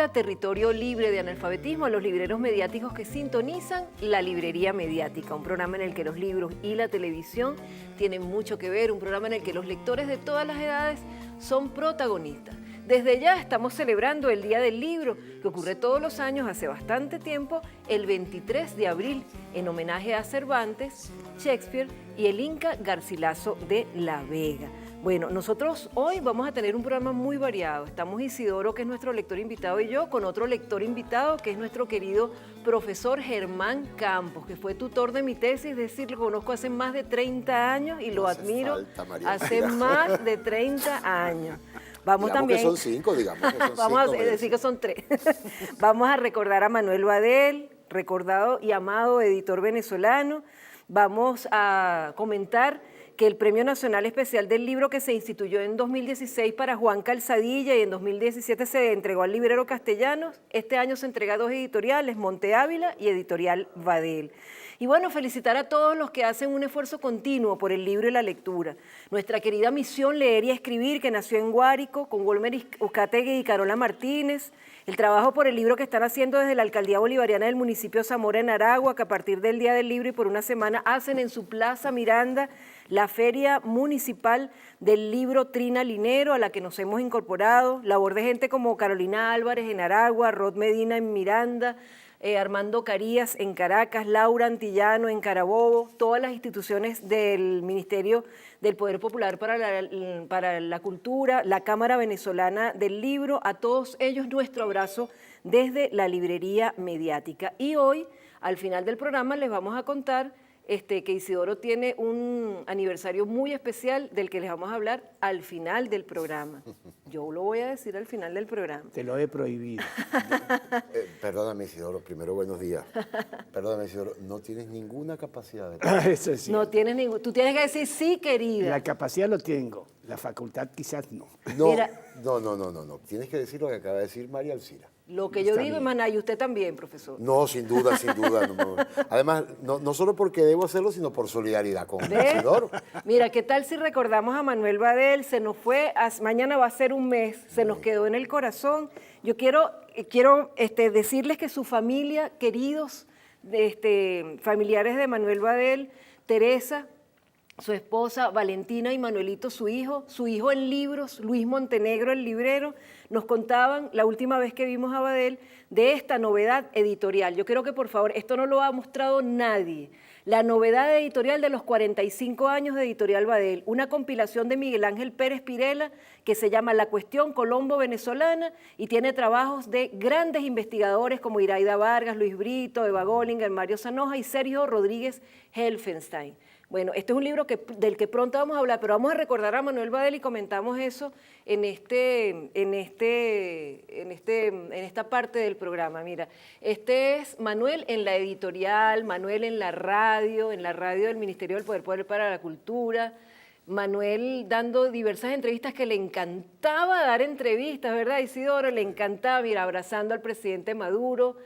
Venezuela, territorio libre de analfabetismo, a los libreros mediáticos que sintonizan La Librería Mediática, un programa en el que los libros y la televisión tienen mucho que ver, un programa en el que los lectores de todas las edades son protagonistas. Desde ya estamos celebrando el Día del Libro, que ocurre todos los años hace bastante tiempo, el 23 de abril, en homenaje a Cervantes, Shakespeare y el Inca Garcilaso de la Vega. Bueno, nosotros hoy vamos a tener un programa muy variado. Estamos Isidoro, que es nuestro lector invitado, y yo, con otro lector invitado, que es nuestro querido profesor Germán Campos, que fue tutor de mi tesis, es decir, lo conozco hace más de 30 años y lo admiro hace más de 30 años. Vamos digamos también, que son 5, digamos que son 5. Vamos a decir que son 3. Vamos a recordar a Manuel Badel, recordado y amado editor venezolano. Vamos a comentar que el Premio Nacional Especial del Libro, que se instituyó en 2016 para Juan Calzadilla y en 2017 se entregó al librero Castellanos, este año se entrega a 2 editoriales, Monte Ávila y Editorial Badel. Y bueno, felicitar a todos los que hacen un esfuerzo continuo por el libro y la lectura. Nuestra querida misión Leer y Escribir, que nació en Guárico, con Wolmer Uzcategui y Carola Martínez. El trabajo por el libro que están haciendo desde la Alcaldía Bolivariana del municipio de Zamora en Aragua, que a partir del Día del Libro y por una semana hacen en su Plaza Miranda la Feria Municipal del Libro Trina Linero, a la que nos hemos incorporado. Labor de gente como Carolina Álvarez en Aragua, Rod Medina en Miranda, Armando Carías en Caracas, Laura Antillano en Carabobo, todas las instituciones del Ministerio del Poder Popular para la Cultura, la Cámara Venezolana del Libro, a todos ellos nuestro abrazo desde la Librería Mediática. Y hoy, al final del programa, les vamos a contar que Isidoro tiene un aniversario muy especial del que les vamos a hablar al final del programa. Yo lo voy a decir al final del programa. Te lo he prohibido. Perdóname, Isidoro, primero buenos días. Perdóname, Isidoro, no tienes ninguna capacidad de... Eso sí. No tienes ningún... Tú tienes que decir sí, querida. La capacidad lo tengo, la facultad quizás no. No, Mira, no. Tienes que decir lo que acaba de decir María Alcira. lo que yo Está digo, bien. Maná, y usted también, profesor. No, sin duda. No. Además, no solo porque debo hacerlo, sino por solidaridad con ¿Ves? Isidoro. Mira, ¿qué tal si recordamos a Manuel Badel? Se nos fue, mañana va a ser un mes, se nos quedó en el corazón. Yo quiero decirles que su familia, queridos familiares de Manuel Badel, Teresa, su esposa Valentina y Manuelito, su hijo en libros, Luis Montenegro, el librero, nos contaban la última vez que vimos a Badel de esta novedad editorial. Yo creo que, por favor, esto no lo ha mostrado nadie. La novedad editorial de los 45 años de Editorial Badel, una compilación de Miguel Ángel Pérez Pirela que se llama La Cuestión Colombo-Venezolana y tiene trabajos de grandes investigadores como Iraida Vargas, Luis Brito, Eva Gollinger, Mario Zanoja y Sergio Rodríguez Helfenstein. Bueno, este es un libro del que pronto vamos a hablar, pero vamos a recordar a Manuel Badel y comentamos eso en esta parte del programa. Mira, este es Manuel en la editorial, Manuel en la radio del Ministerio del Poder para la Cultura, Manuel dando diversas entrevistas, que le encantaba dar entrevistas, ¿verdad, Isidoro? Le encantaba, mira, abrazando al presidente Maduro.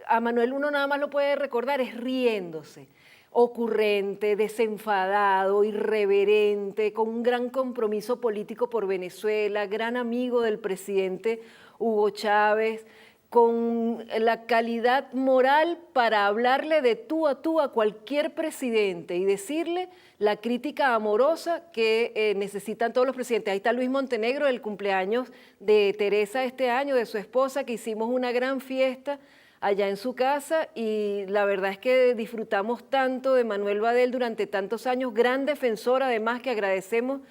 A Manuel uno nada más lo puede recordar, es riéndose. Ocurrente, desenfadado, irreverente, con un gran compromiso político por Venezuela, gran amigo del presidente Hugo Chávez, con la calidad moral para hablarle de tú a cualquier presidente y decirle la crítica amorosa que necesitan todos los presidentes. Ahí está Luis Montenegro, el cumpleaños de Teresa este año, de su esposa, que hicimos una gran fiesta allá en su casa, y la verdad es que disfrutamos tanto de Manuel Badel durante tantos años, gran defensor además, que agradecemos,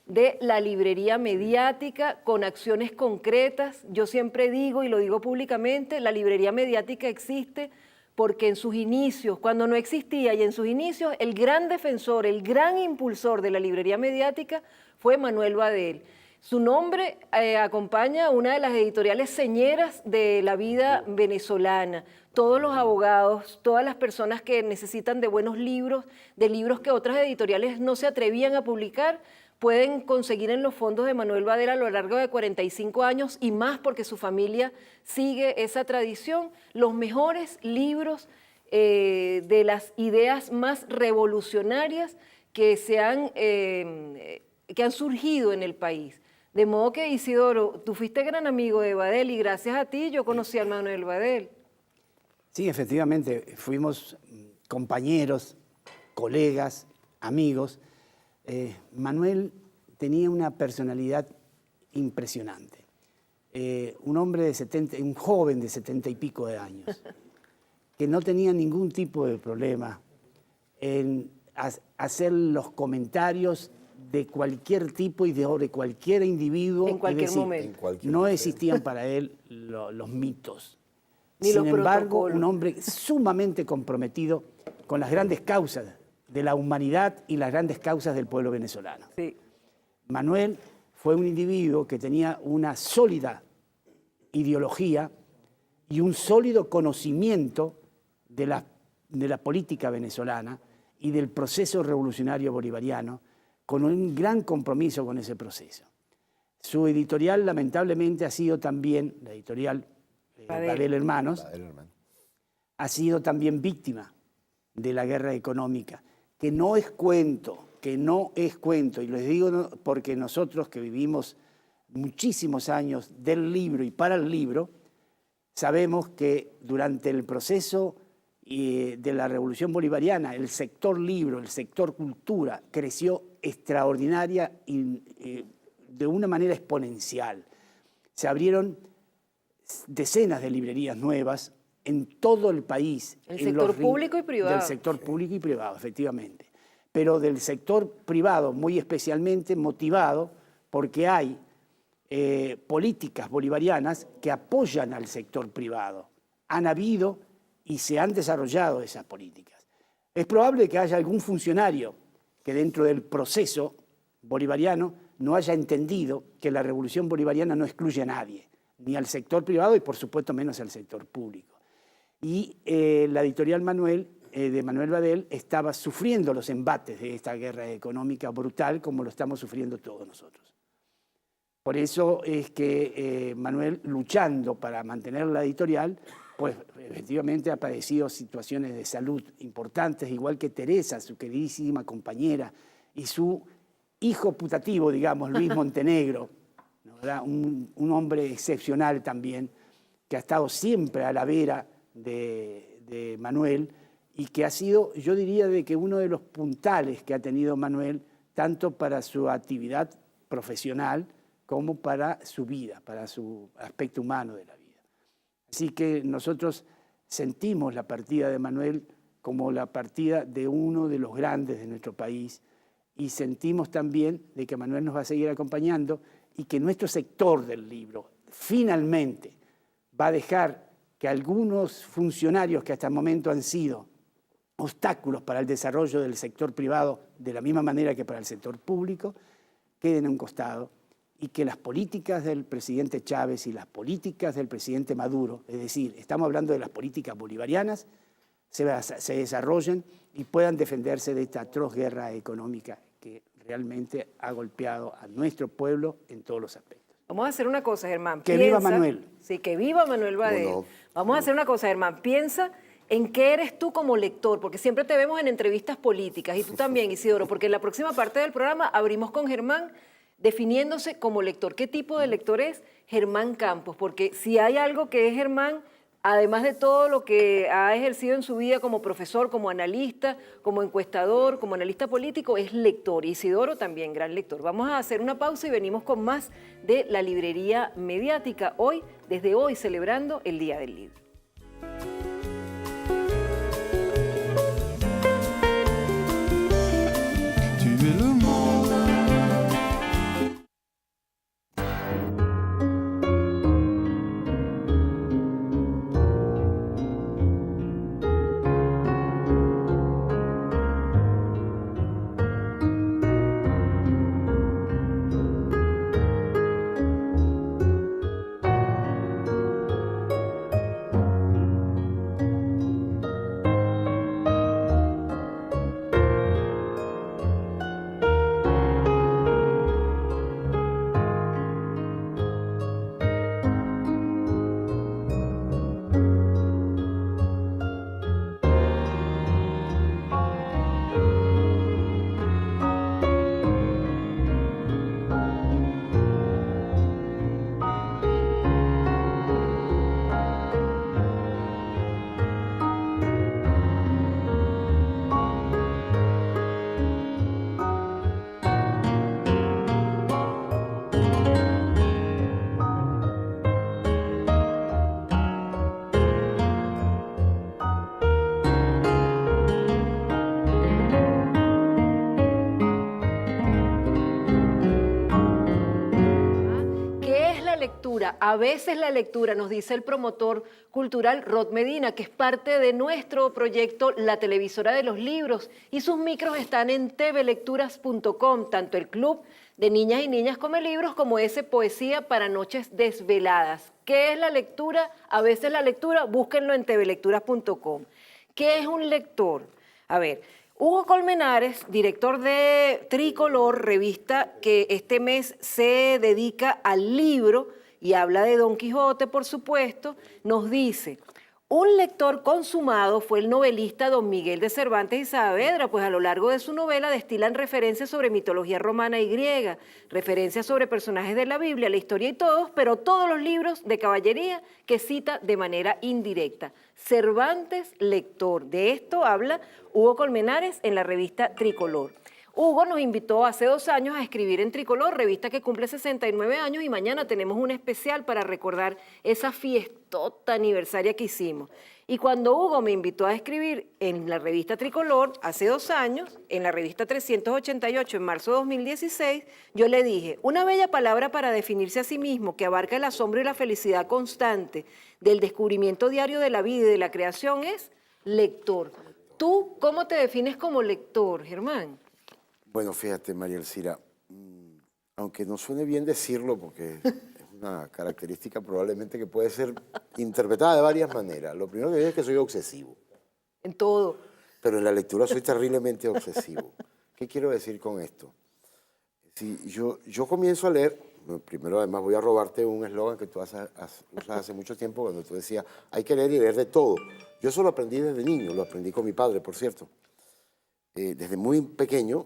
de la librería mediática con acciones concretas. Yo siempre digo, y lo digo públicamente, la librería mediática existe porque en sus inicios, cuando no existía, y en sus inicios, el gran defensor, el gran impulsor de la librería mediática fue Manuel Badel. Su nombre acompaña una de las editoriales señeras de la vida venezolana. Todos los abogados, todas las personas que necesitan de buenos libros, de libros que otras editoriales no se atrevían a publicar, pueden conseguir en los fondos de Manuel Badel a lo largo de 45 años y más, porque su familia sigue esa tradición, los mejores libros de las ideas más revolucionarias que han surgido en el país. De modo que, Isidoro, tú fuiste gran amigo de Badel y gracias a ti yo conocí a Manuel Badel. Sí, efectivamente, fuimos compañeros, colegas, amigos. Manuel tenía una personalidad impresionante. Un joven de 70 y pico de años, que no tenía ningún tipo de problema en hacer los comentarios de cualquier tipo y de cualquier individuo. En cualquier momento. No existían para él los mitos. Ni Sin los embargo, protocolos. un hombre sumamente comprometido con las grandes causas de la humanidad y las grandes causas del pueblo venezolano. Sí. Manuel fue un individuo que tenía una sólida ideología y un sólido conocimiento de la política venezolana y del proceso revolucionario bolivariano, con un gran compromiso con ese proceso. Su editorial, lamentablemente, ha sido también, la editorial Badel Hermanos, ha sido también víctima de la guerra económica, que no es cuento, y les digo porque nosotros que vivimos muchísimos años del libro y para el libro, sabemos que durante el proceso de la Revolución Bolivariana, el sector libro, el sector cultura, creció extraordinaria y de una manera exponencial. Se abrieron decenas de librerías nuevas en todo el país. El sector público y privado. Del sector público y privado, efectivamente. Pero del sector privado muy especialmente motivado porque hay políticas bolivarianas que apoyan al sector privado. Han habido y se han desarrollado esas políticas. Es probable que haya algún funcionario que dentro del proceso bolivariano no haya entendido que la revolución bolivariana no excluye a nadie, ni al sector privado y por supuesto menos al sector público. Y la editorial de Manuel Badel estaba sufriendo los embates de esta guerra económica brutal como lo estamos sufriendo todos nosotros. Por eso es que Manuel, luchando para mantener la editorial, pues efectivamente ha padecido situaciones de salud importantes, igual que Teresa, su queridísima compañera, y su hijo putativo, digamos, Luis Montenegro, ¿verdad? Un hombre excepcional también, que ha estado siempre a la vera de Manuel y que ha sido, yo diría, de que uno de los puntales que ha tenido Manuel, tanto para su actividad profesional como para su vida, para su aspecto humano de la vida. Así que nosotros sentimos la partida de Manuel como la partida de uno de los grandes de nuestro país y sentimos también de que Manuel nos va a seguir acompañando y que nuestro sector del libro finalmente va a dejar que algunos funcionarios que hasta el momento han sido obstáculos para el desarrollo del sector privado de la misma manera que para el sector público queden a un costado y que las políticas del presidente Chávez y las políticas del presidente Maduro, es decir, estamos hablando de las políticas bolivarianas, se desarrollen y puedan defenderse de esta atroz guerra económica que realmente ha golpeado a nuestro pueblo en todos los aspectos. Vamos a hacer una cosa, Germán. Que viva Manuel. Sí, que viva Manuel Badel. No. Vamos a hacer una cosa, Germán. Piensa en qué eres tú como lector, porque siempre te vemos en entrevistas políticas, y tú también, Isidoro, porque en la próxima parte del programa abrimos con Germán definiéndose como lector. ¿Qué tipo de lector es Germán Campos? Porque si hay algo que es Germán, además de todo lo que ha ejercido en su vida como profesor, como analista, como encuestador, como analista político, es lector. Isidoro también, gran lector. Vamos a hacer una pausa y venimos con más de la librería mediática, desde hoy celebrando el Día del Libro. lectura, a veces la lectura, nos dice el promotor cultural Rod Medina, que es parte de nuestro proyecto La Televisora de los Libros, y sus micros están en tvlecturas.com, tanto el club de niñas y niñas come libros como ese Poesía para Noches Desveladas. ¿Qué es la lectura? A veces la lectura, búsquenlo en tvlecturas.com. ¿Qué es un lector? A ver, Hugo Colmenares, director de Tricolor, revista que este mes se dedica al libro y habla de Don Quijote, por supuesto, nos dice: un lector consumado fue el novelista don Miguel de Cervantes y Saavedra, pues a lo largo de su novela destilan referencias sobre mitología romana y griega, referencias sobre personajes de la Biblia, la historia y todos, pero todos los libros de caballería que cita de manera indirecta. Cervantes, lector. De esto habla Hugo Colmenares en la revista Tricolor. Hugo nos invitó hace 2 años a escribir en Tricolor, revista que cumple 69 años, y mañana tenemos un especial para recordar esa fiestota aniversaria que hicimos. Y cuando Hugo me invitó a escribir en la revista Tricolor hace 2 años, en la revista 388 en marzo de 2016, yo le dije: una bella palabra para definirse a sí mismo que abarca el asombro y la felicidad constante del descubrimiento diario de la vida y de la creación es lector. ¿Tú cómo te defines como lector, Germán? Bueno, fíjate, María Elcira, aunque no suene bien decirlo, porque es una característica probablemente que puede ser interpretada de varias maneras. Lo primero que digo es que soy obsesivo. En todo. Pero en la lectura soy terriblemente obsesivo. ¿Qué quiero decir con esto? Si yo comienzo a leer, primero además voy a robarte un eslogan que tú usas hace mucho tiempo, cuando tú decías: hay que leer y leer de todo. Yo eso lo aprendí desde niño, lo aprendí con mi padre, por cierto. Desde muy pequeño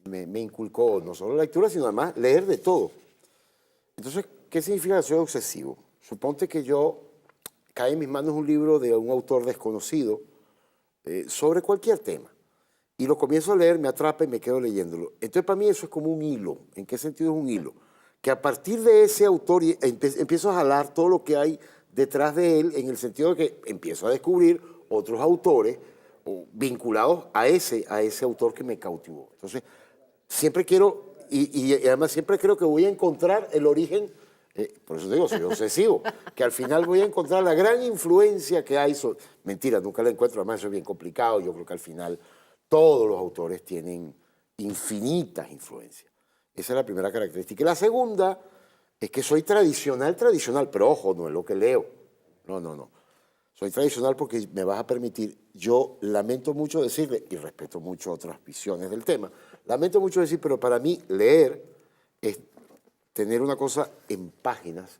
me inculcó no solo la lectura, sino además leer de todo. Entonces, ¿qué significa que soy obsesivo? Suponte que cae en mis manos un libro de un autor desconocido sobre cualquier tema, y lo comienzo a leer, me atrapa y me quedo leyéndolo. Entonces, para mí eso es como un hilo. ¿En qué sentido es un hilo? Que a partir de ese autor empiezo a jalar todo lo que hay detrás de él, en el sentido de que empiezo a descubrir otros autores vinculados a ese autor que me cautivó. Entonces, siempre quiero, y además siempre creo que voy a encontrar el origen, por eso te digo, soy obsesivo, que al final voy a encontrar la gran influencia que hay. Mentira, nunca la encuentro, además eso es bien complicado. Yo creo que al final todos los autores tienen infinitas influencias. Esa es la primera característica. Y la segunda es que soy tradicional, pero ojo, no es lo que leo. No. Soy tradicional porque me vas a permitir, yo lamento mucho decirle, y respeto mucho otras visiones del tema, lamento mucho decir, pero para mí leer es tener una cosa en páginas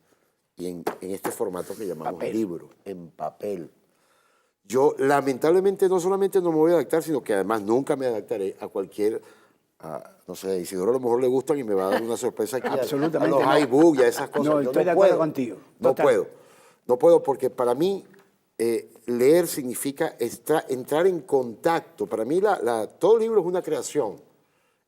y en este formato que llamamos libro, en papel. Yo lamentablemente no solamente no me voy a adaptar, sino que además nunca me adaptaré a cualquier, no sé, a Isidoro a lo mejor le gustan y me va a dar una sorpresa aquí. Absolutamente a los iBooks y a esas cosas. No, Yo estoy de acuerdo contigo. No puedo porque para mí leer significa entrar en contacto. Para mí todo libro es una creación,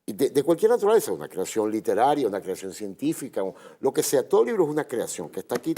de cualquier naturaleza, una creación literaria, una creación científica, lo que sea. Todo libro es una creación que está aquí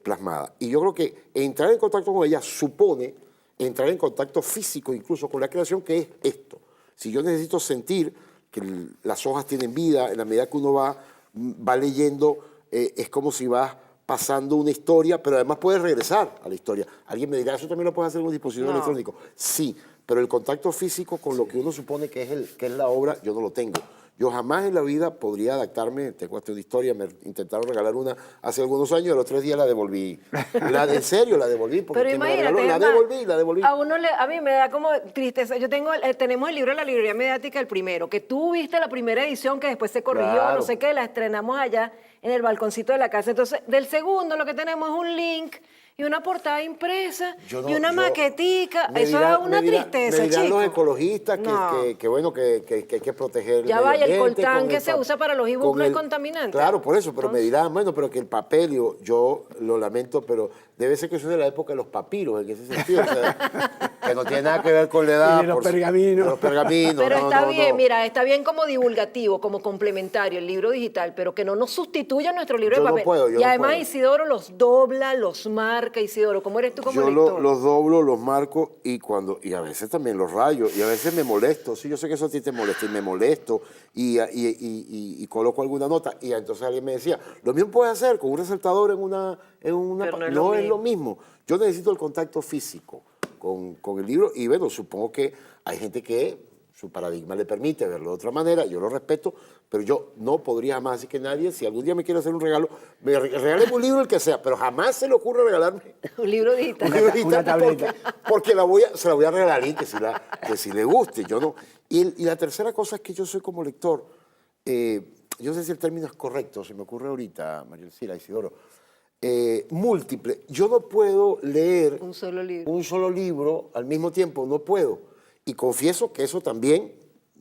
plasmada. Y yo creo que entrar en contacto con ella supone entrar en contacto físico incluso con la creación, que es esto. Si yo necesito sentir que las hojas tienen vida, en la medida que uno va leyendo, es como si vas pasando una historia, pero además puedes regresar a la historia. Alguien me dirá: ¿eso también lo puedes hacer en un dispositivo electrónico? Sí, pero el contacto físico con lo que uno supone que es la obra, yo no lo tengo. Yo jamás en la vida podría adaptarme. Te cuento una historia, me intentaron regalar una hace algunos años, a los 3 días la devolví. En serio, la devolví, porque pero imagínate, la devolví. A mí me da como tristeza. Tenemos el libro de la librería mediática, el primero, que tú viste la primera edición, que después se corrigió, claro. No sé qué, la estrenamos allá en el balconcito de la casa. Entonces, del segundo lo que tenemos es un link y una portada impresa y una maquetica. Eso da una tristeza, me dirán chicos. los ecologistas que bueno, que hay que proteger ya vaya, el coltán que se usa para los ebooks no es contaminante. Claro, por eso, pero me dirán, bueno, pero que el papel, yo lo lamento, pero debe ser que soy de la época de los papiros, en ese sentido, o sea, que no tiene nada que ver con la edad. Y de los pergaminos. De los pergaminos. Pero no, está no, bien, no. mira, está bien como divulgativo, como complementario el libro digital, pero que no nos sustituya nuestro libro Yo de no papel. puedo, yo y no además puedo. Isidoro los dobla, los marca. Isidoro, ¿cómo eres tú como Yo lector? los doblo, los marco y a veces también los rayo y a veces me molesto. Sí, yo sé que eso a ti te molesta y me molesto y coloco alguna nota. Y entonces alguien me decía, lo mismo puedes hacer con un resaltador en una Pero no es lo mismo. Yo necesito el contacto físico con el libro y bueno, supongo que hay gente que su paradigma le permite verlo de otra manera, yo lo respeto, pero yo no podría jamás decir que nadie, si algún día me quiere hacer un regalo, me regale un libro el que sea, pero jamás se le ocurre regalarme Un libro digital. un libro Una digital tableta. porque se la voy a regalar a alguien que si le guste, yo no. Y la tercera cosa es que yo soy como lector, yo no sé si el término es correcto, se me ocurre ahorita, María Elcira, Isidoro, múltiple. Yo no puedo leer Un solo libro. un solo libro al mismo tiempo, no puedo. Y confieso que eso también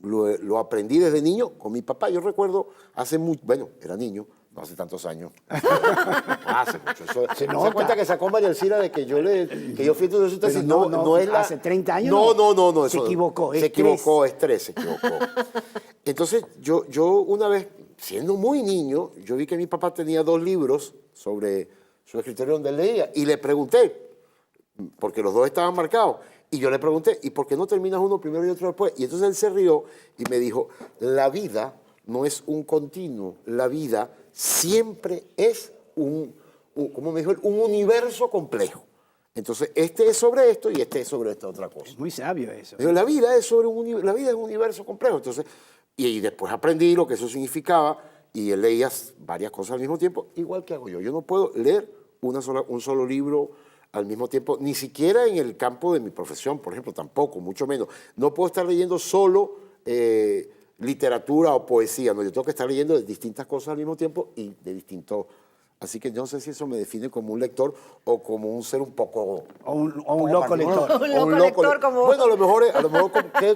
lo aprendí desde niño con mi papá. Yo recuerdo hace mucho, bueno, era niño, no hace tantos años. Hace mucho. ¿Se nota. cuenta que sacó María Elcira de que yo fui estudiante de su tesis? Pero No es la... hace 30 años No. Se eso- equivocó, Se es equivocó, es 3, se equivocó. Entonces, yo una vez, siendo muy niño, yo vi que mi papá tenía 2 libros sobre su escritorio donde él leía y le pregunté, porque los 2 estaban marcados, y yo le pregunté, ¿y por qué no terminas uno primero y otro después? Y entonces él se rió y me dijo, la vida no es un continuo, la vida siempre es ¿cómo me dijo él? Un universo complejo. Entonces, este es sobre esto y este es sobre esta otra cosa. Es muy sabio eso. Pero la vida es la vida es un universo complejo. Entonces, y después aprendí lo que eso significaba y él leía varias cosas al mismo tiempo, igual que hago yo. Yo no puedo leer un solo libro al mismo tiempo, ni siquiera en el campo de mi profesión, por ejemplo, tampoco, mucho menos. No puedo estar leyendo solo literatura o poesía, no, yo tengo que estar leyendo de distintas cosas al mismo tiempo y de distintos... Así que yo no sé si eso me define como un lector o como un ser un poco... O un loco lector. Un loco lector como... Bueno, a lo mejor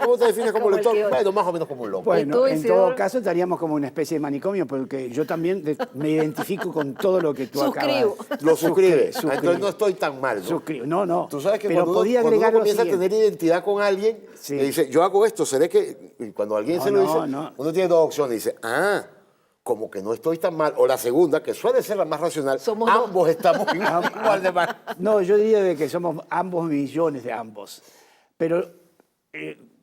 ¿cómo te defines como Como el lector? que- Bueno, más o menos como un loco. Bueno, tú, en Isidoro? todo caso estaríamos como una especie de manicomio, porque yo también me identifico con todo lo que tú Suscribo. acabas. Lo suscribes. Suscribo. Entonces no estoy tan mal, ¿no? Suscribo. No. Tú sabes que pero cuando podía uno agregar lo comienza a siguiente. tener identidad con alguien, Sí. le dice, yo hago esto, seré que... Y cuando alguien No, se lo dice, no. uno tiene 2 opciones. Dice, como que no estoy tan mal. O la segunda, que suele ser la más racional, Somos ambos estamos igual de mal. No, yo diría de que somos ambos millones de ambos. Pero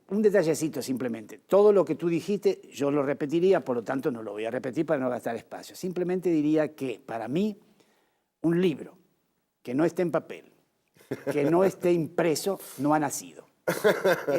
un detallecito simplemente. Todo lo que tú dijiste yo lo repetiría, por lo tanto no lo voy a repetir para no gastar espacio. Simplemente diría que para mí un libro que no esté en papel, que no esté impreso, no ha nacido. Es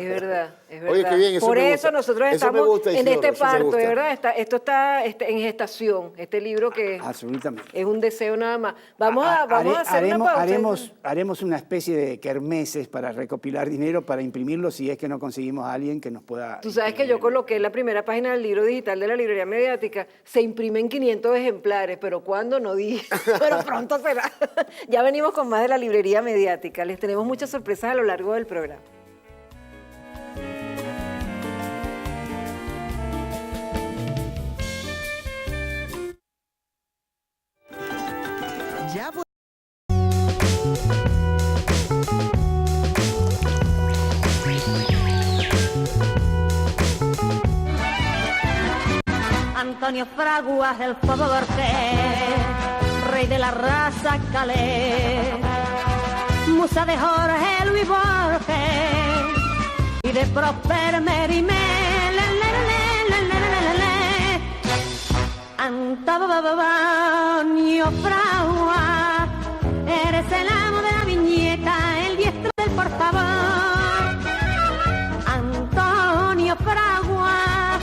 verdad, es verdad. Oye, qué bien, eso Por me eso gusta. nosotros Eso me estamos gusta, en Isidoro, este eso me parto, gusta. de verdad. Esto está en gestación, este libro que Absolutamente. es un deseo nada más. Vamos a hacer una pausa. Haremos una especie de kermeses para recopilar dinero, para imprimirlo, si es que no conseguimos a alguien que nos pueda... Tú sabes que yo coloqué en la primera página del libro digital de la librería mediática, se imprimen 500 ejemplares, pero ¿cuándo? No dije, pero pronto será. Ya venimos con más de la librería mediática. Les tenemos muchas sorpresas a lo largo del programa. Antonio Fraguas, el Cortés, rey de la raza calé, musa de Jorge Luis Borges y de Prosper Mérimée. Antonio Fraguas, eres el amo de la viñeta, el diestro del portavoz. Antonio Fraguas,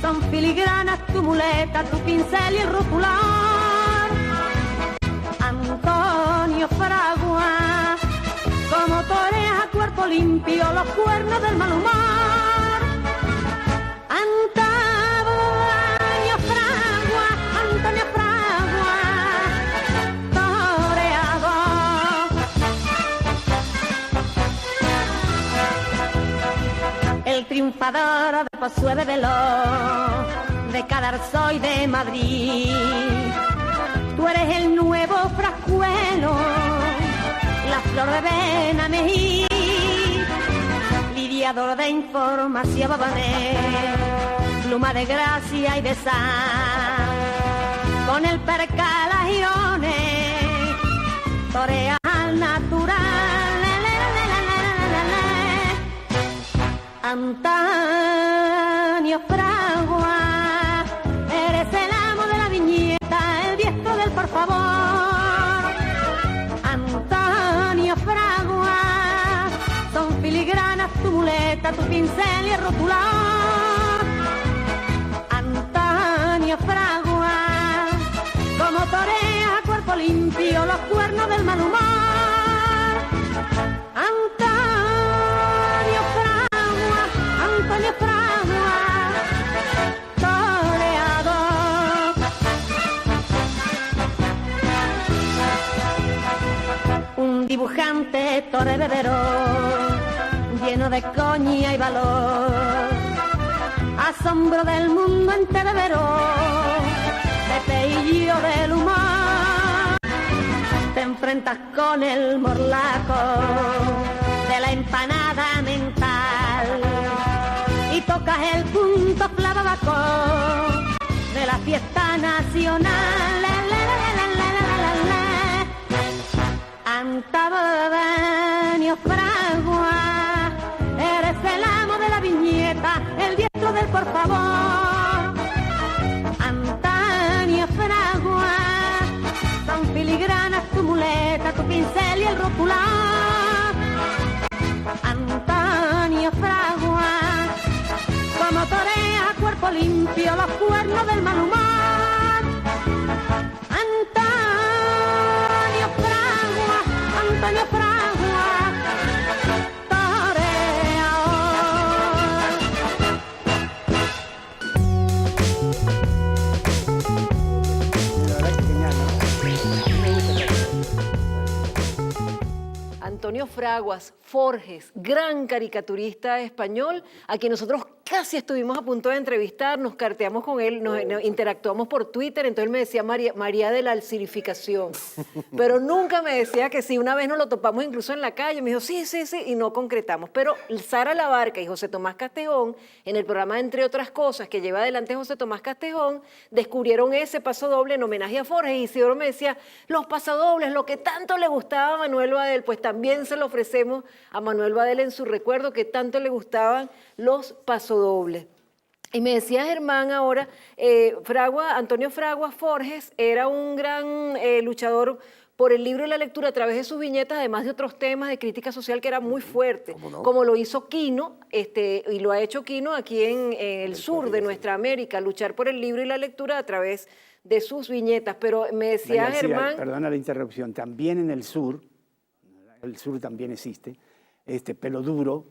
son filigranas tu muleta, tu pincel y el rotulador. Antonio Fraguas, como toreas a cuerpo limpio los cuernos del mal humor. Antonio Fraguas, toreador. El triunfador de Josué de Veloz, de Cadarzo y de Madrid. Tú eres el nuevo Frascuelo, la flor de Benamejí, lidiador de información Babané, pluma de gracia y de sal, con el percal a girones, torea al natural. Antonio Fragua, eres el amo de la viñeta, el diestro del por favor. Antonio Fragua, son filigranas tu muleta, tu pincel y el rotulador. Antonio Fragua, como torea a cuerpo limpio los cuernos del mal humor. Antonio Fragua, toreador. Un dibujante toreadero, lleno de coña y valor, asombro del mundo entero, pepeillo del humor. Te enfrentas con el morlaco de la empanada mental y tocas el punto flavaco de la fiesta nacional. Antonio Fragua, eres el amo de la viñeta, el diestro del por favor. Antonio Fragua, son filigranas tu muleta, tu pincel y el rotular. Antonio Fragua, como torea a cuerpo limpio los cuernos del mal humor. Antonio Fragua, Antonio Fragua, toreador. La verdad que genial, ¿no? Me gusta. Antonio Fraguas Forges, gran caricaturista español, a quien nosotros casi estuvimos a punto de entrevistar, nos carteamos con él, nos interactuamos por Twitter, entonces él me decía María de la alcirificación, pero nunca me decía que sí. Una vez nos lo topamos incluso en la calle, me dijo sí, y no concretamos. Pero Sara Labarca y José Tomás Castejón, en el programa Entre otras cosas que lleva adelante José Tomás Castejón, descubrieron ese pasodoble en homenaje a Forges, y Isidoro me decía, los pasodobles, lo que tanto le gustaba a Manuel Badel, pues también se lo ofrecemos a Manuel Badel en su recuerdo, que tanto le gustaban los pasodobles. Y me decía Germán ahora, Antonio Fraguas Forges era un gran luchador por el libro y la lectura a través de sus viñetas, además de otros temas de crítica social que era muy fuerte, ¿Cómo no? como lo hizo Quino, y lo ha hecho Quino aquí en el sur de nuestra América, luchar por el libro y la lectura a través de sus viñetas. Pero me decía María Alcira, Germán... perdona la interrupción, también en el sur también existe, Pelo Duro,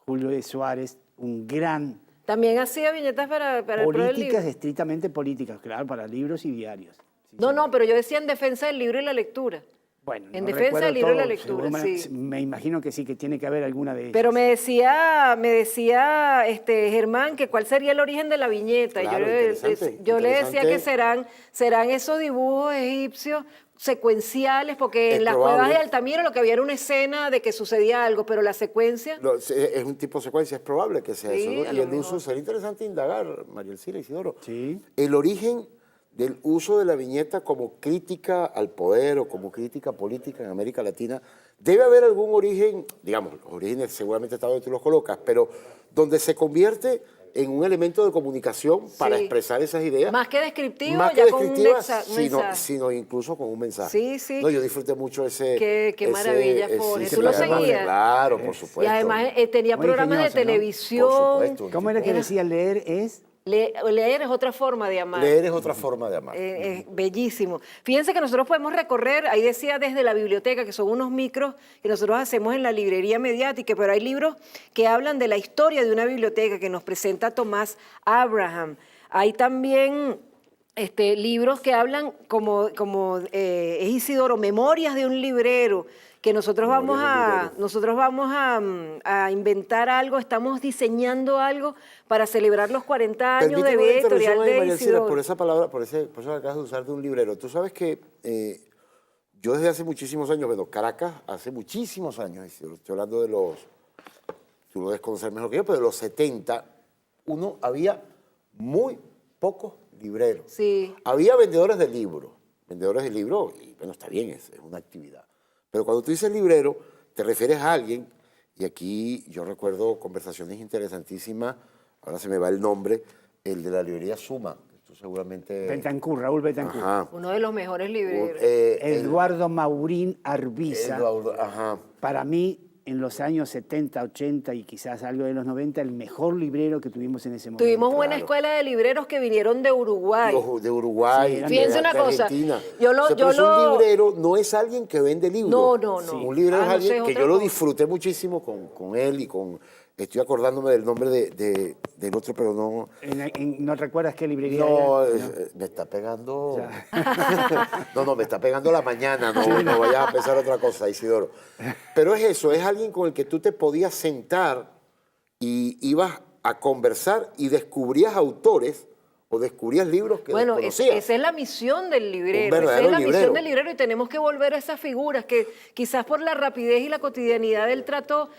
Julio de Suárez, un gran... También hacía viñetas para el pro del libro. Políticas, estrictamente políticas, claro, para libros y diarios. Sí, No, pero yo decía en defensa del libro y la lectura. Bueno, En no defensa recuerdo del libro y la todo, lectura, seguro sí. me imagino que sí, que tiene que haber alguna de ellas. Pero me decía Germán que cuál sería el origen de la viñeta. Y Claro, yo le decía que interesante. serán esos dibujos egipcios secuenciales, porque Es en las probable. cuevas de Altamira lo que había era una escena de que sucedía algo, pero la secuencia... Es un tipo de secuencia, es probable que sea Sí, eso, ¿no? a Y lo el mejor. uso, sería interesante indagar, María Alcira, Isidoro. Sí. El origen del uso de la viñeta como crítica al poder o como crítica política en América Latina, debe haber algún origen, digamos, los orígenes seguramente está donde tú los colocas, pero donde se convierte en un elemento de comunicación para Sí. expresar esas ideas. Más que descriptivo, Más que ya con un descriptiva, mensaje. sino incluso con un mensaje. Sí, sí. No, yo disfruté mucho ese... Qué maravilla, Forges. ese ¿Tú lo programa. seguías? Claro, por supuesto. Y además tenía Muy programas de ingenioso, ¿no? televisión. Por supuesto. ¿Cómo era que decía leer es? Leer es otra forma de amar. Leer es otra forma de amar. Bellísimo. Fíjense que nosotros podemos recorrer, ahí decía desde la biblioteca, que son unos micros que nosotros hacemos en la librería mediática, pero hay libros que hablan de la historia de una biblioteca que nos presenta Tomás Abraham. Hay también libros que hablan, como es Isidoro, Memorias de un librero, que nosotros vamos a inventar algo, estamos diseñando algo para celebrar los 40 años de Permíteme vida una intervención editorial ahí, de María Alcira, Isidoro. por esa palabra, por eso que acabas de usar de un librero. Tú sabes que yo desde hace muchísimos años, bueno, Caracas hace muchísimos años, estoy hablando de los, tú lo debes conocer mejor que yo, pero de los 70, había muy pocos libreros. Sí. Había vendedores de libros, y bueno, está bien, es una actividad. Pero cuando tú dices librero, te refieres a alguien, y aquí yo recuerdo conversaciones interesantísimas, ahora se me va el nombre, el de la librería Suma, que tú seguramente... Betancur, Raúl Betancur. Ajá. Uno de los mejores libreros. Eduardo Maurín Arbiza. Ajá. Para mí, en los años 70, 80 y quizás algo de los 90, el mejor librero que tuvimos en ese momento. Tuvimos buena escuela de libreros que vinieron de Uruguay. De Uruguay, Sí, fíjense una cosa. Argentina. Pero un librero no es alguien que vende libros. No. Sí. Un librero es alguien no sé, que otra yo lo cosa. disfruté muchísimo con él y con... Estoy acordándome del nombre del otro, pero no... ¿No recuerdas qué librería No, era? me está pegando... No, me está pegando la mañana, no vayas a pensar otra cosa, Isidoro. Pero es eso, es alguien con el que tú te podías sentar y ibas a conversar y descubrías autores o descubrías libros que Bueno, desconocías. esa es la misión del Un librero. verdadero Esa es la librero. misión del librero y tenemos que volver a esas figuras que quizás por la rapidez y la cotidianidad del trato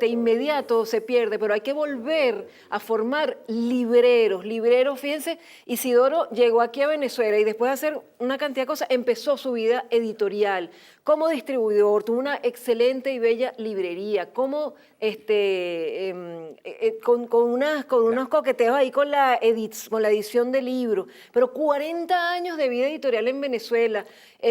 inmediato se pierde, pero hay que volver a formar libreros. Libreros, fíjense, Isidoro llegó aquí a Venezuela y después de hacer una cantidad de cosas, empezó su vida editorial como distribuidor, tuvo una excelente y bella librería, como con unos coqueteos ahí con la edición de libros, pero 40 años de vida editorial en Venezuela,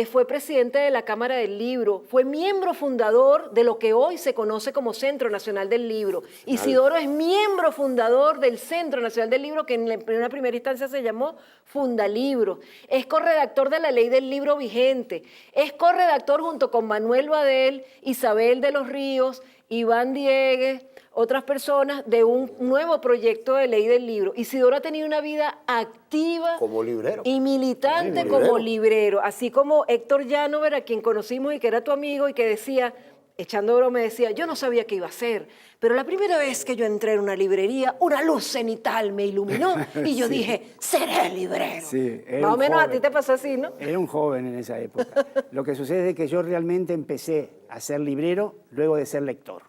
fue presidente de la Cámara del Libro, fue miembro fundador de lo que hoy se conoce como Centro Nacional del Libro. Isidoro es miembro fundador del Centro Nacional del Libro, que en una primera instancia se llamó Fundalibro. Es corredactor de la Ley del Libro vigente, es corredactor junto con Manuel Badel, Isabel de los Ríos, Iván Diegues, otras personas, de un nuevo proyecto de ley del libro. Isidoro ha tenido una vida activa Como librero. y militante como librero, así como Héctor Llanover, a quien conocimos y que era tu amigo y que decía, echando broma, decía, yo no sabía qué iba a hacer, pero la primera vez que yo entré en una librería, una luz cenital me iluminó y yo dije, seré librero. Sí, era Más o un menos a joven. ti te pasó así, ¿no? Era un joven en esa época. Lo que sucede es que yo realmente empecé a ser librero luego de ser lector.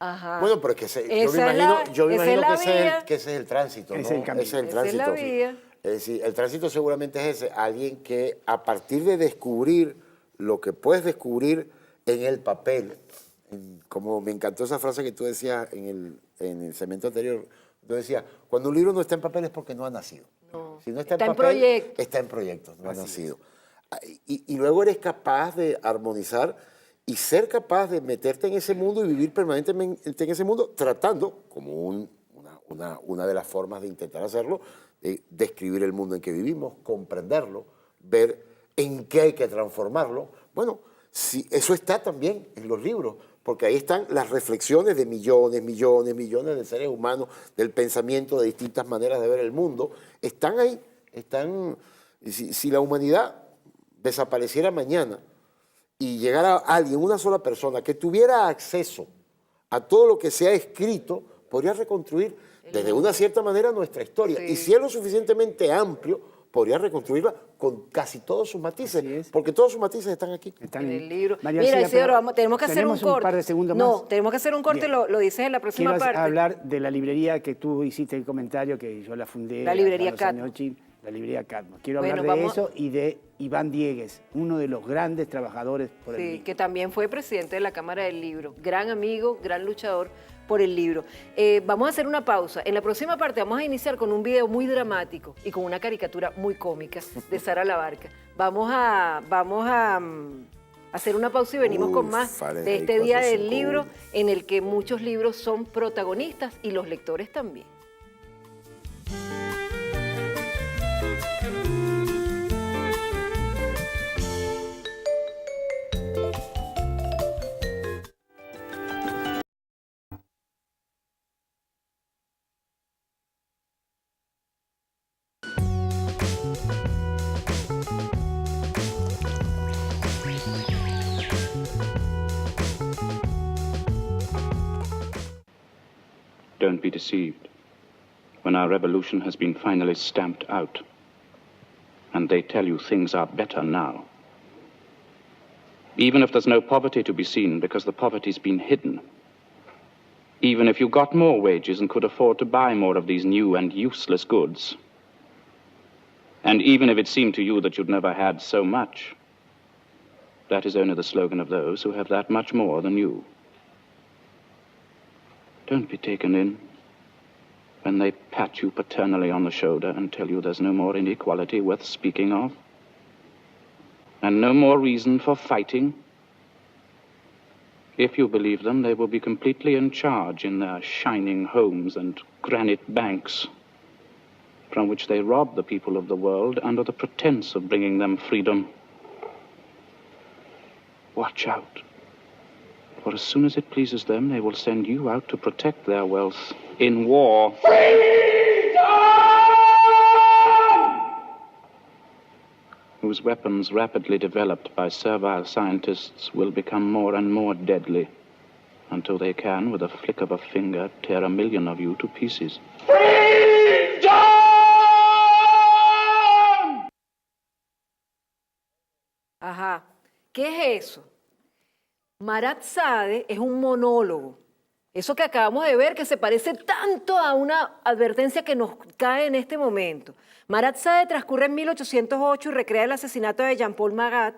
Ajá. Bueno, pero es que Esa yo me es imagino la vía. que ese es el tránsito, ¿no? Es el camino. Ese es el Esa es tránsito. la sí. vía. Es decir, el tránsito seguramente es ese, alguien que a partir de descubrir lo que puedes descubrir en el papel, como me encantó esa frase que tú decías en el segmento anterior, tú decías, cuando un libro no está en papel es porque no ha nacido. No, Si no está está en en papel, proyecto. está en proyecto, no ha nacido. Y luego eres capaz de armonizar y ser capaz de meterte en ese mundo y vivir permanentemente en ese mundo, tratando, como una de las formas de intentar hacerlo, de describir el mundo en que vivimos, comprenderlo, ver en qué hay que transformarlo. Bueno, sí, eso está también en los libros, porque ahí están las reflexiones de millones de seres humanos, del pensamiento, de distintas maneras de ver el mundo. Están ahí, si la humanidad desapareciera mañana y llegara alguien, una sola persona, que tuviera acceso a todo lo que se ha escrito, podría reconstruir desde una cierta manera nuestra historia. Sí. Y si es lo suficientemente amplio, podría reconstruirla con casi todos sus matices, Así es. porque todos sus matices están aquí. Están En el libro. María Mira, García, Isidoro, pero tenemos que hacer un ¿tenemos corte. par de segundos No, más? tenemos que hacer un corte, Bien. lo dices en la próxima Quiero parte. hablar de la librería que tú hiciste el comentario, que yo la fundé. La librería en los años Catmo. 80, la librería Catmo. Quiero Bueno, hablar de vamos- eso y de Iván Diegues, uno de los grandes trabajadores por el Sí, libro. que también fue presidente de la Cámara del Libro. Gran amigo, gran luchador por el libro. Vamos a hacer una pausa. En la próxima parte vamos a iniciar con un video muy dramático y con una caricatura muy cómica de Sara Labarca. Vamos a hacer una pausa y venimos con más de Fahrenheit este Día del 451. Libro, en el que muchos libros son protagonistas y los lectores también. Don't be deceived. When our revolution has been finally stamped out, and they tell you things are better now, Even if there's no poverty to be seen because the poverty's been hidden. Even if you got more wages and could afford to buy more of these new and useless goods. And even if it seemed to you that you'd never had so much, that is only the slogan of those who have that much more than you. Don't be taken in when they pat you paternally on the shoulder and tell you there's no more inequality worth speaking of, and no more reason for fighting. If you believe them, they will be completely in charge in their shining homes and granite banks, from which they rob the people of the world under the pretense of bringing them freedom. Watch out, for as soon as it pleases them, they will send you out to protect their wealth in war. Whose weapons, rapidly developed by servile scientists, will become more and more deadly until they can, with a flick of a finger, tear 1 million of you to pieces. Ajá. ¿Qué es eso? Marat Sade es un monólogo. Eso que acabamos de ver, que se parece tanto a una advertencia que nos cae en este momento. Marat Sade transcurre en 1808 y recrea el asesinato de Jean-Paul Marat,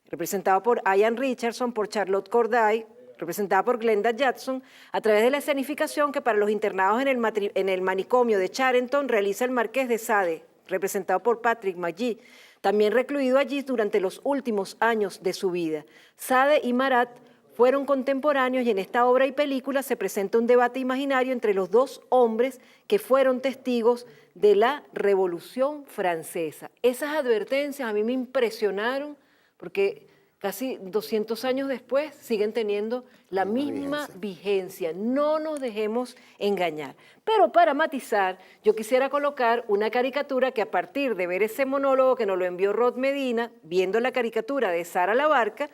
representado por Ian Richardson, por Charlotte Corday, representada por Glenda Jackson, a través de la escenificación que para los internados en el manicomio de Charenton realiza el Marqués de Sade, representado por Patrick Magee, también recluido allí durante los últimos años de su vida. Sade y Marat fueron contemporáneos y en esta obra y película se presenta un debate imaginario entre los dos hombres que fueron testigos de la Revolución Francesa. Esas advertencias a mí me impresionaron porque casi 200 años después siguen teniendo la misma vigencia. No nos dejemos engañar. Pero para matizar, yo quisiera colocar una caricatura que a partir de ver ese monólogo que nos lo envió Rod Medina, viendo la caricatura de Sara la Barca,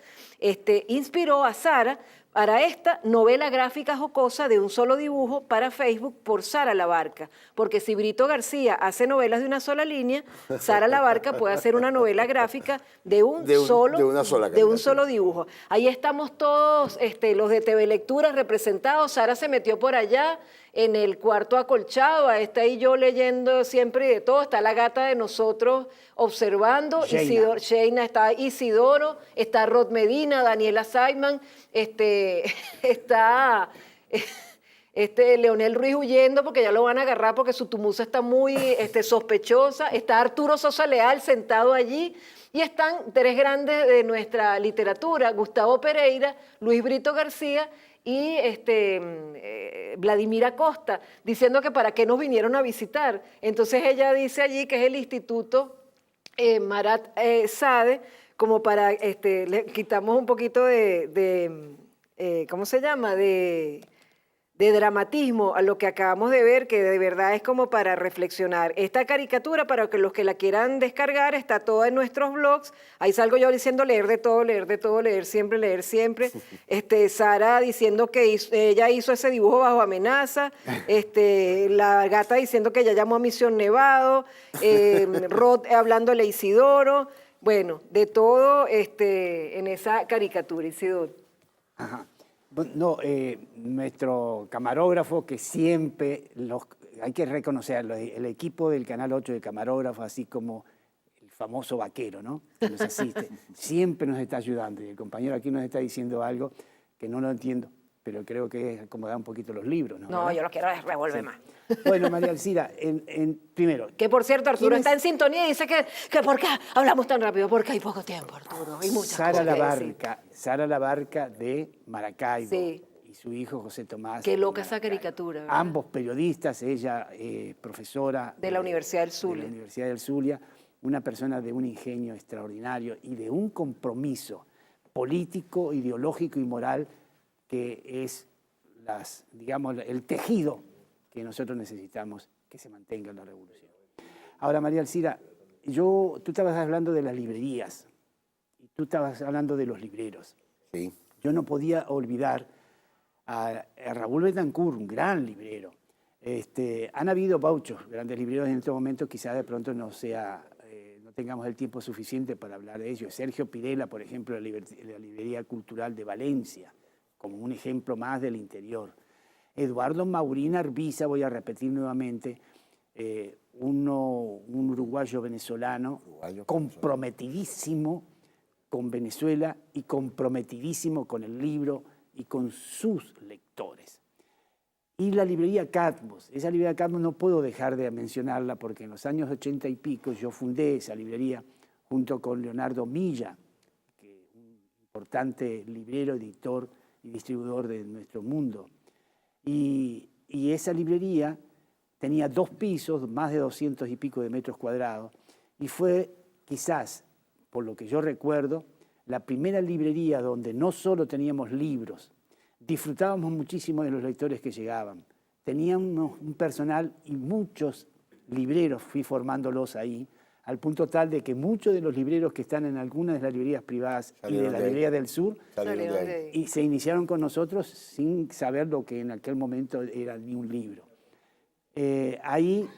inspiró a Sara para esta novela gráfica jocosa de un solo dibujo para Facebook por Sara la Barca. Porque si Brito García hace novelas de una sola línea, Sara la Barca puede hacer una novela gráfica de un solo dibujo. Ahí estamos todos los de TV Lectura representados. Sara se metió por allá en el cuarto acolchado, ahí está ahí yo leyendo siempre y de todo, está la gata de nosotros observando, Sheina, está Isidoro, está Rod Medina, Daniela Simon, está Leonel Ruiz huyendo porque ya lo van a agarrar porque su tumusa está muy sospechosa, está Arturo Sosa Leal sentado allí, y están tres grandes de nuestra literatura, Gustavo Pereira, Luis Brito García y Vladimir Acosta, diciendo que para qué nos vinieron a visitar. Entonces ella dice allí que es el Instituto Marat Sade, como para, le quitamos un poquito ¿cómo se llama?, de dramatismo a lo que acabamos de ver, que de verdad es como para reflexionar. Esta caricatura, para que los que la quieran descargar, está toda en nuestros blogs. Ahí salgo yo diciendo leer de todo, leer siempre, leer siempre. Sara diciendo que ella hizo ese dibujo bajo amenaza. La gata diciendo que ella llamó a Misión Nevado. Rod hablándole a Isidoro. Bueno, de todo en esa caricatura, Isidoro. Ajá. No, nuestro camarógrafo, que siempre, hay que reconocerlo, el equipo del Canal 8 de camarógrafo, así como el famoso vaquero, ¿no?, que nos asiste, siempre nos está ayudando. Y el compañero aquí nos está diciendo algo que no lo entiendo, pero creo que es acomodar un poquito los libros, ¿no? No, yo lo quiero revolver más. Bueno, María Alcira, primero... Que por cierto, Arturo está en sintonía y dice que ¿por qué hablamos tan rápido? Porque hay poco tiempo, Arturo, hay muchas cosas. Sara la Barca de Maracaibo, sí, y su hijo José Tomás. Qué loca esa caricatura, ¿verdad? Ambos periodistas, ella profesora de la Universidad del Zulia. De la Universidad del Zulia, una persona de un ingenio extraordinario y de un compromiso político, ideológico y moral que es el tejido que nosotros necesitamos que se mantenga en la revolución. Ahora, María Alcira, tú estabas hablando de las librerías y tú estabas hablando de los libreros. Sí. Yo no podía olvidar a Raúl Betancourt, un gran librero. Han habido muchos grandes libreros en este momento, quizás de pronto no no tengamos el tiempo suficiente para hablar de ello. Sergio Pirela, por ejemplo, de la Librería Cultural de Valencia, como un ejemplo más del interior. Eduardo Maurín Arbiza, voy a repetir nuevamente, un uruguayo venezolano comprometidísimo con Venezuela y comprometidísimo con el libro y con sus lectores. Y la librería Catmos. Esa librería Catmos no puedo dejar de mencionarla porque en los años 80 y pico yo fundé esa librería junto con Leonardo Milla, que es un importante librero, editor y distribuidor de nuestro mundo. Y esa librería tenía 2 pisos, más de 200 y pico de metros cuadrados, y fue quizás, por lo que yo recuerdo, la primera librería donde no solo teníamos libros, disfrutábamos muchísimo de los lectores que llegaban. Teníamos un personal y muchos libreros, fui formándolos ahí, al punto tal de que muchos de los libreros que están en algunas de las librerías privadas y de la librería del sur y se iniciaron con nosotros sin saber lo que en aquel momento era ni un libro. Ahí,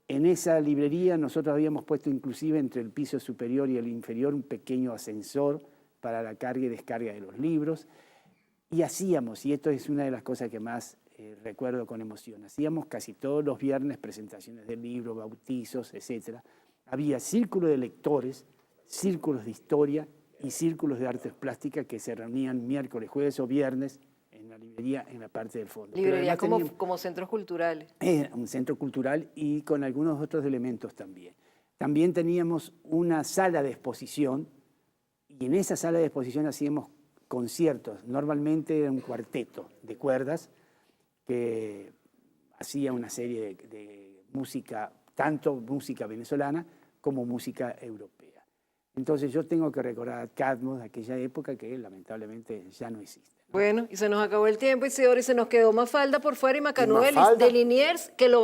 en esa librería, nosotros habíamos puesto inclusive entre el piso superior y el inferior un pequeño ascensor para la carga y descarga de los libros. Y hacíamos, y esto es una de las cosas que más recuerdo con emoción, hacíamos casi todos los viernes presentaciones de libros, bautizos, etc. Había círculos de lectores, círculos de historia y círculos de artes plásticas que se reunían miércoles, jueves o viernes en la librería en la parte del fondo. Librería como centros culturales. Un centro cultural y con algunos otros elementos también. También teníamos una sala de exposición y en esa sala de exposición hacíamos conciertos. Normalmente era un cuarteto de cuerdas que hacía una serie de música, tanto música venezolana como música europea. Entonces yo tengo que recordar a Catmos de aquella época que lamentablemente ya no existe, ¿no? Bueno, y se nos acabó el tiempo, Isidoro, y se nos quedó Mafalda por fuera y Macanuel de Liniers, que lo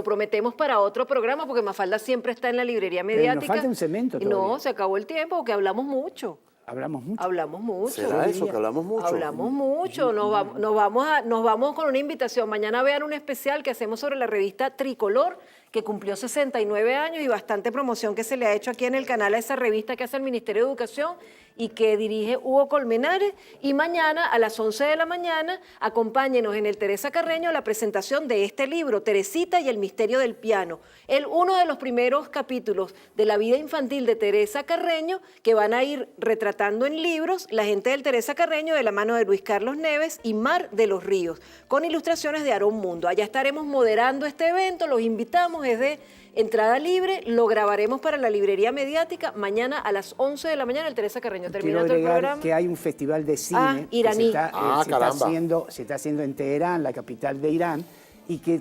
prometemos para otro programa, porque Mafalda siempre está en la librería mediática. Pero nos falta un cemento todavía. No, se acabó el tiempo, porque hablamos mucho. Hablamos mucho. Hablamos mucho. ¿Será eso que hablamos mucho? Hablamos mucho. Nos vamos con una invitación. Mañana vean un especial que hacemos sobre la revista Tricolor, que cumplió 69 años y bastante promoción que se le ha hecho aquí en el canal a esa revista que hace el Ministerio de Educación y que dirige Hugo Colmenares. Y mañana a las 11 de la mañana acompáñenos en el Teresa Carreño a la presentación de este libro, Teresita y el misterio del piano. Uno de los primeros capítulos de la vida infantil de Teresa Carreño que van a ir retratando en libros la gente del Teresa Carreño de la mano de Luis Carlos Neves y Mar de los Ríos, con ilustraciones de Aarón Mundo. Allá estaremos moderando este evento, los invitamos, es de entrada libre, lo grabaremos para la librería mediática mañana a las 11 de la mañana el Teresa Carreño. Termina todo el programa. Que hay un festival de cine iraní. Que se está haciendo en Teherán, la capital de Irán, y que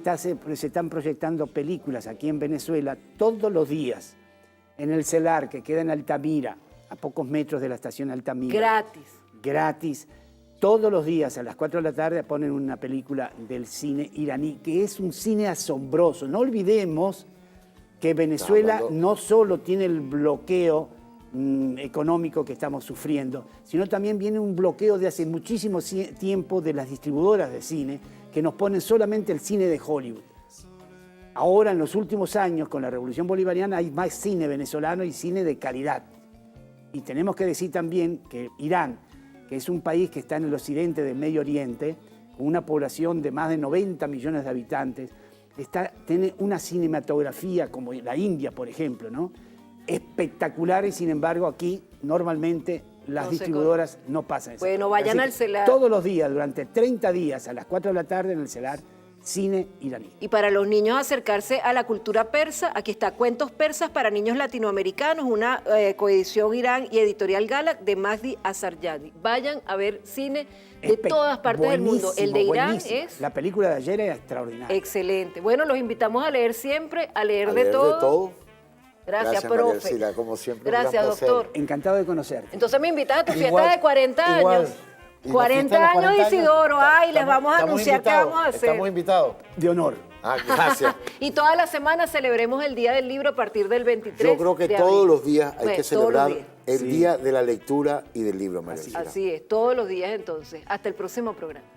se están proyectando películas aquí en Venezuela todos los días en el CELAR, que queda en Altamira, a pocos metros de la estación Altamira. Gratis. Todos los días a las 4 de la tarde ponen una película del cine iraní, que es un cine asombroso. No olvidemos que Venezuela no solo tiene el bloqueo económico que estamos sufriendo, sino también viene un bloqueo de hace muchísimo tiempo de las distribuidoras de cine que nos ponen solamente el cine de Hollywood. Ahora, en los últimos años, con la Revolución Bolivariana, hay más cine venezolano y cine de calidad. Y tenemos que decir también que Irán, que es un país que está en el occidente del Medio Oriente, con una población de más de 90 millones de habitantes, tiene una cinematografía como la India, por ejemplo, ¿no? Espectacular, y sin embargo aquí normalmente las distribuidoras no pasan eso. Bueno, vayan al CELAR. Todos los días, durante 30 días, a las 4 de la tarde en el CELAR, cine iraní. Y para los niños acercarse a la cultura persa, aquí está Cuentos Persas para Niños Latinoamericanos, una coedición Irán y editorial Gala de Mahdi Asaryadi. Vayan a ver cine de todas partes del mundo. El de Irán es... La película de ayer era extraordinaria. Excelente. Bueno, los invitamos a leer siempre, a leer de todo. Gracias, profe. María Ercila, como siempre. Gracias, doctor. Encantado de conocerte. Entonces me invitas a tu fiesta de 40 años. 40 años de Isidoro. Ay, les vamos a anunciar qué vamos a hacer. Estamos invitados. De honor. Gracias. Y toda la semana celebremos el Día del Libro a partir del 23 Yo creo que todos los días hay que celebrar el Sí. Día de la Lectura y del Libro, María Ercila. Así es, todos los días entonces. Hasta el próximo programa.